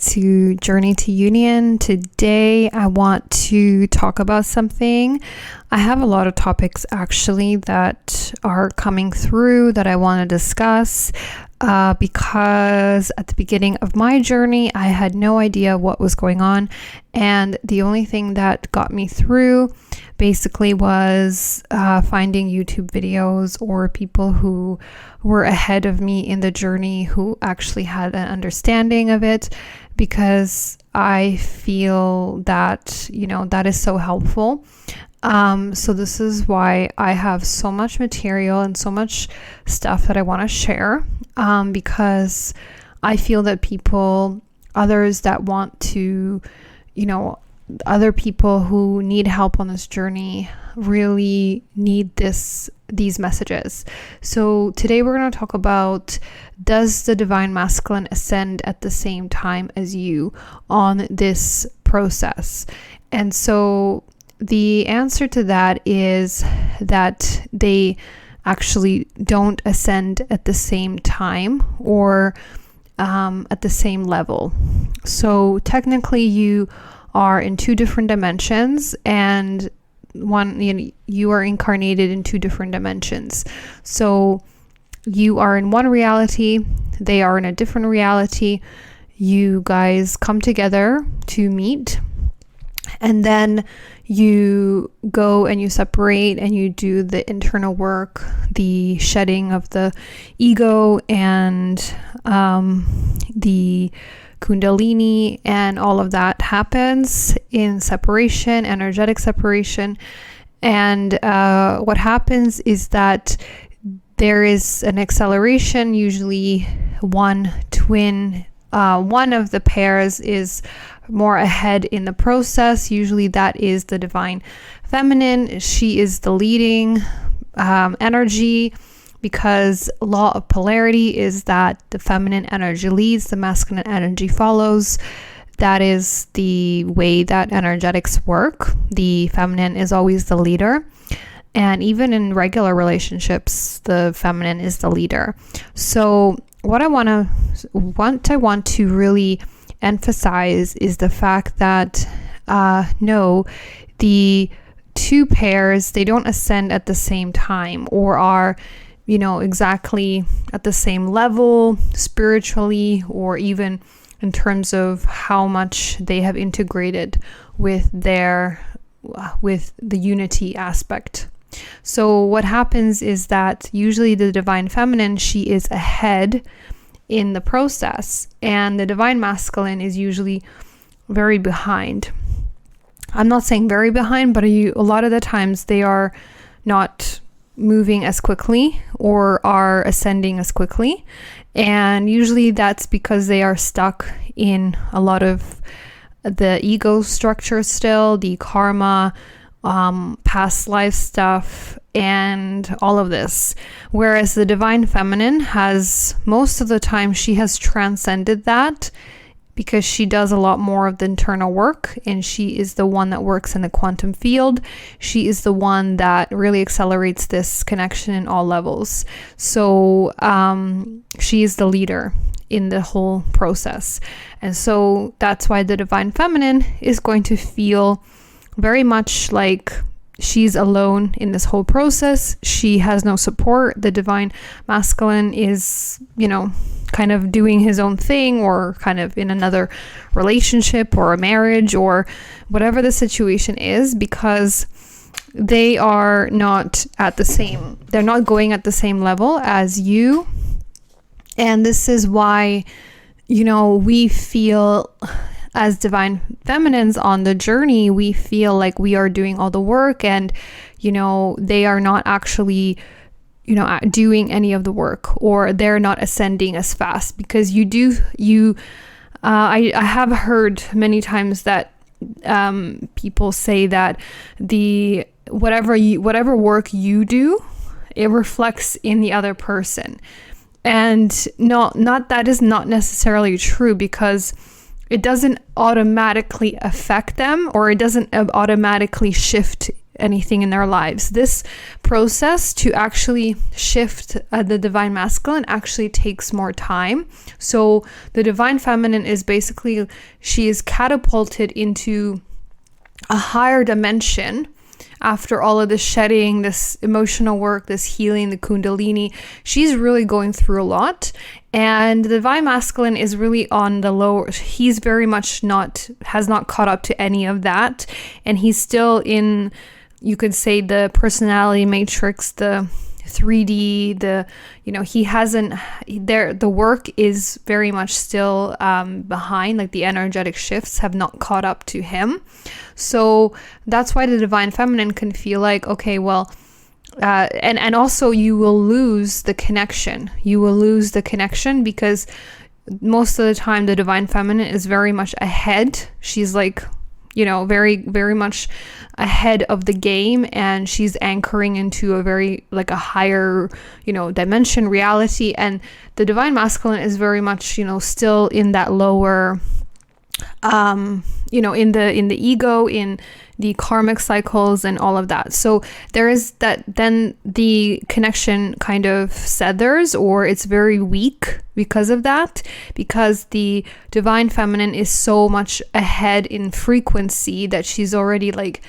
to Journey to Union. Today I want to talk about something. I have a lot of topics actually that are coming through that I want to discuss because at the beginning of my journey I had no idea what was going on, and the only thing that got me through basically was finding YouTube videos or people who were ahead of me in the journey who actually had an understanding of it, because I feel that, that is so helpful. So this is why I have so much material and so much stuff that I want to share, because I feel that others that want to, other people who need help on this journey really need these messages. So today we're going to talk about, does the divine masculine ascend at the same time as you on this process? And so the answer to that is that they actually don't ascend at the same time or at the same level. So technically you are in two different dimensions, and you are incarnated in two different dimensions. So you are in one reality, they are in a different reality. You guys come together to meet, and then you go and you separate and you do the internal work, the shedding of the ego and the Kundalini, and all of that happens in separation, energetic separation. And what happens is that there is an acceleration. Usually one of the pairs is more ahead in the process. Usually that is the divine feminine. She is the leading energy, because law of polarity is that the feminine energy leads, the masculine energy follows. That is the way that energetics work. The feminine is always the leader. And even in regular relationships, the feminine is the leader. So what I want to really emphasize is the fact that no, the two pairs, they don't ascend at the same time or are exactly at the same level spiritually, or even in terms of how much they have integrated with the unity aspect. So what happens is that usually the divine feminine, she is ahead in the process, and the divine masculine is usually very behind. I'm not saying very behind, but a lot of the times they are not moving as quickly or are ascending as quickly, and usually that's because they are stuck in a lot of the ego structure still, the karma, past life stuff, and all of this. Whereas the divine feminine has, most of the time, she has transcended that, because she does a lot more of the internal work, and she is the one that works in the quantum field. She is the one that really accelerates this connection in all levels. So she is the leader in the whole process. And so that's why the divine feminine is going to feel very much like she's alone in this whole process. She has no support. The divine masculine is, kind of doing his own thing, or kind of in another relationship or a marriage or whatever the situation is, because they are not they're not going at the same level as you. And this is why, we feel as divine feminines on the journey, we feel like we are doing all the work, and, they are not actually doing any of the work, or they're not ascending as fast, because I have heard many times that people say that whatever work you do, it reflects in the other person. And that is not necessarily true, because it doesn't automatically affect them, or it doesn't automatically shift anything in their lives. This process to actually shift the divine masculine actually takes more time. So the divine feminine is basically, she is catapulted into a higher dimension after all of this shedding, this emotional work, this healing, the kundalini. She's really going through a lot. And the divine masculine is really on the lower. He's very much has not caught up to any of that. And he's still in, you could say, the personality matrix, the 3D, he hasn't there. The work is very much still behind, like the energetic shifts have not caught up to him. So that's why the divine feminine can feel like, okay, well, and also you will lose the connection. You will lose the connection because most of the time the divine feminine is very much ahead. She's like, very, very much ahead of the game, and she's anchoring into a very, like, a higher, dimension, reality. And the divine masculine is very much, still in that lower, in the ego, in the karmic cycles and all of that. So there is that, then the connection kind of seethers, or it's very weak because of that, because the divine feminine is so much ahead in frequency that she's already like,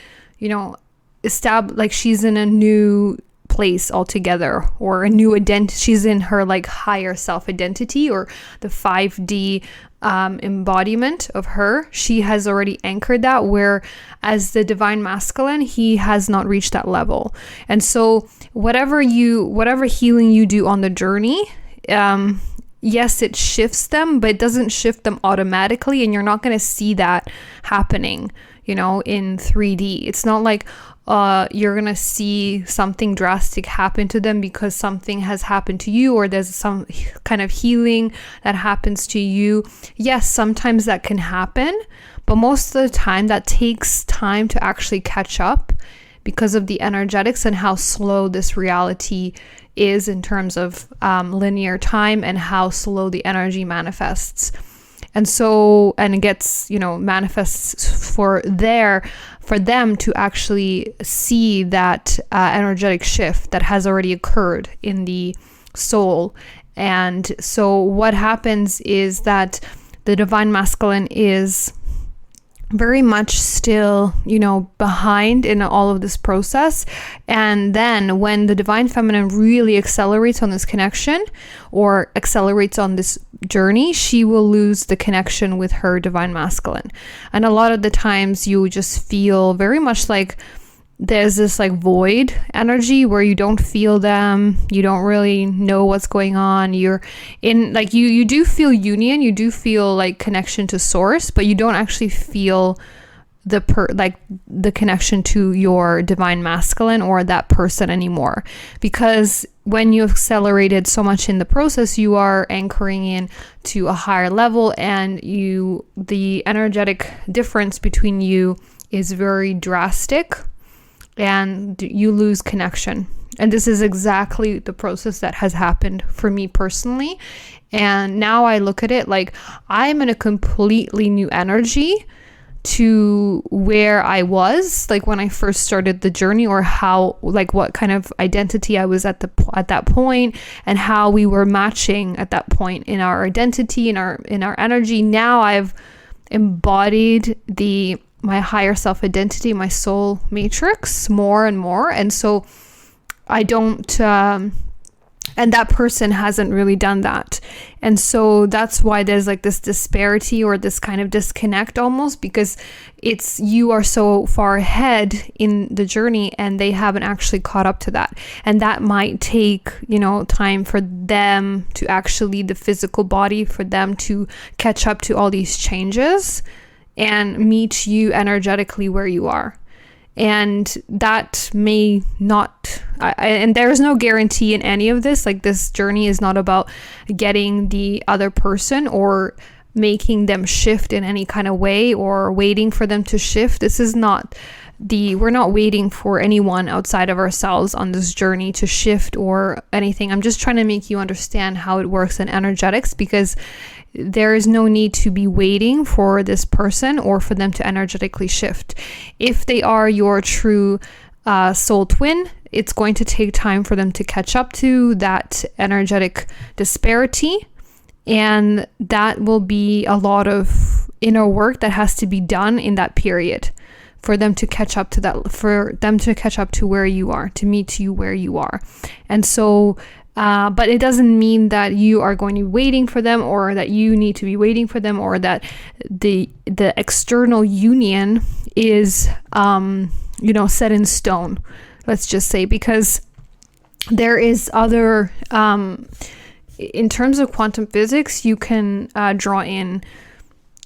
established, like she's in a new place altogether, or a new identity. She's in her like higher self identity, or the 5D embodiment of her. She has already anchored that, where as the divine masculine, he has not reached that level. And so whatever healing you do on the journey, yes, it shifts them, but it doesn't shift them automatically, and you're not going to see that happening, in 3D. It's not like you're going to see something drastic happen to them because something has happened to you, or there's some kind of healing that happens to you. Yes, sometimes that can happen, but most of the time that takes time to actually catch up because of the energetics and how slow this reality is in terms of linear time, and how slow the energy manifests. And so, and it gets, manifests for them to actually see that energetic shift that has already occurred in the soul. And so what happens is that the divine masculine is very much still, behind in all of this process. And then when the divine feminine really accelerates on this connection, or accelerates on this journey, she will lose the connection with her divine masculine. And a lot of the times you just feel very much like there's this like void energy where you don't feel them, you don't really know what's going on. You're in like, you do feel union, you do feel like connection to source, but you don't actually feel the connection to your divine masculine or that person anymore. Because when you accelerated so much in the process, you are anchoring in to a higher level, and the energetic difference between you is very drastic, and you lose connection. And this is exactly the process that has happened for me personally. And now I look at it like I'm in a completely new energy to where I was like when I first started the journey, or how, like, what kind of identity I was at that point, and how we were matching at that point in our identity, in our energy. Now I've embodied my higher self identity, my soul matrix more and more. And so I don't, and that person hasn't really done that. And so that's why there's like this disparity, or this kind of disconnect almost, because you are so far ahead in the journey and they haven't actually caught up to that. And that might take, time for them to actually, the physical body, for them to catch up to all these changes and meet you energetically where you are. And that may not, and there's no guarantee in any of this. Like, this journey is not about getting the other person or making them shift in any kind of way, or waiting for them to shift. This is not we're not waiting for anyone outside of ourselves on this journey to shift or anything. I'm just trying to make you understand how it works in energetics, because there is no need to be waiting for this person or for them to energetically shift. If they are your true soul twin, it's going to take time for them to catch up to that energetic disparity. And that will be a lot of inner work that has to be done in that period for them to catch up to that, for them to catch up to where you are, to meet you where you are. And so, but it doesn't mean that you are going to be waiting for them, or that you need to be waiting for them, or that the external union is, set in stone, let's just say, because there is other, in terms of quantum physics, you can draw in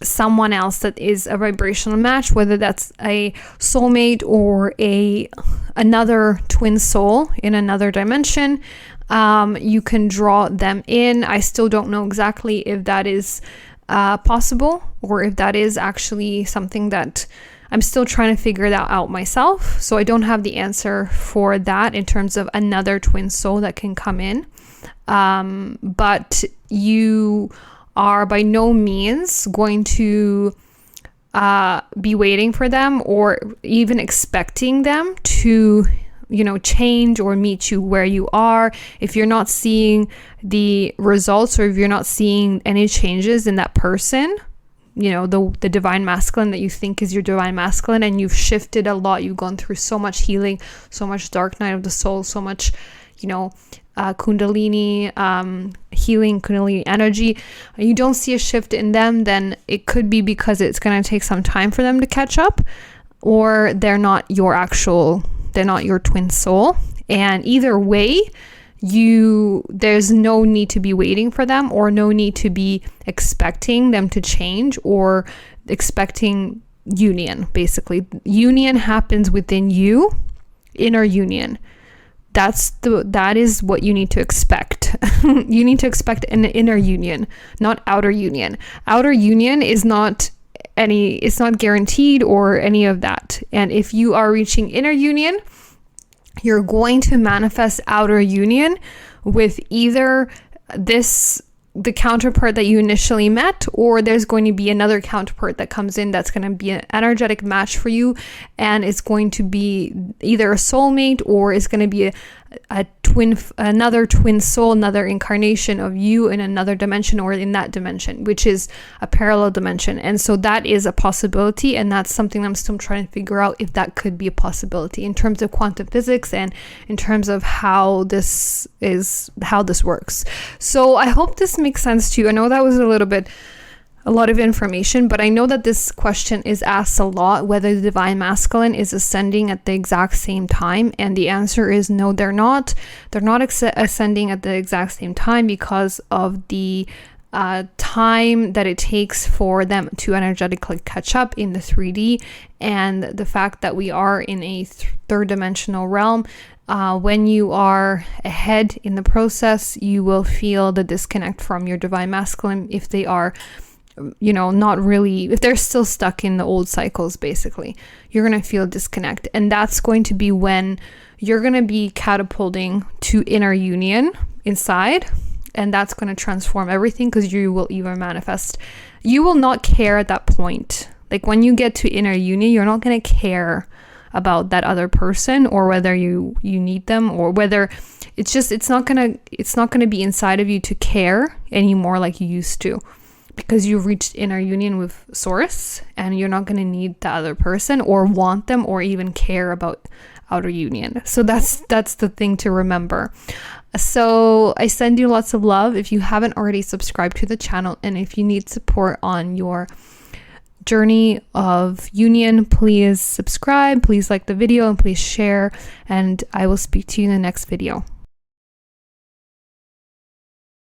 someone else that is a vibrational match, whether that's a soulmate or another twin soul in another dimension. You can draw them in. I still don't know exactly if that is possible, or if that is actually something that I'm still trying to figure that out myself. So I don't have the answer for that in terms of another twin soul that can come in. But you are by no means going to be waiting for them, or even expecting them to, change or meet you where you are. If you're not seeing the results, or if you're not seeing any changes in that person, the divine masculine that you think is your divine masculine, and you've shifted a lot, you've gone through so much healing, so much dark night of the soul, so much, kundalini healing, kundalini energy, you don't see a shift in them, then it could be because it's going to take some time for them to catch up, or they're not your twin soul. And either way, there's no need to be waiting for them, or no need to be expecting them to change, or expecting union. Basically, union happens within you, inner union. That is what you need to expect. You need to expect an inner union, not outer union. Outer union is it's not guaranteed or any of that. And if you are reaching inner union, you're going to manifest outer union with either the counterpart that you initially met, or there's going to be another counterpart that comes in that's going to be an energetic match for you, and it's going to be either a soulmate, or it's going to be another twin soul, another incarnation of you in another dimension, or in that dimension, which is a parallel dimension. And so that is a possibility, and that's something I'm still trying to figure out if that could be a possibility in terms of quantum physics, and in terms of how this works. So I hope this makes sense to you. I know that was a lot of information, but I know that this question is asked a lot, whether the divine masculine is ascending at the exact same time. And the answer is no, they're not. They're not ascending at the exact same time, because of the time that it takes for them to energetically catch up in the 3D, and the fact that we are in a third dimensional realm. When you are ahead in the process, you will feel the disconnect from your divine masculine if they are, not really, if they're still stuck in the old cycles. Basically, you're going to feel disconnect, and that's going to be when you're going to be catapulting to inner union inside, and that's going to transform everything, because you will even manifest. You will not care at that point. Like when you get to inner union, you're not going to care about that other person, or whether you need them, or whether it's not going to be inside of you to care anymore like you used to, because you've reached inner union with Source, and you're not going to need the other person, or want them, or even care about outer union. So that's the thing to remember. So I send you lots of love. If you haven't already subscribed to the channel, and if you need support on your journey of union, please subscribe, please like the video, and please share, and I will speak to you in the next video.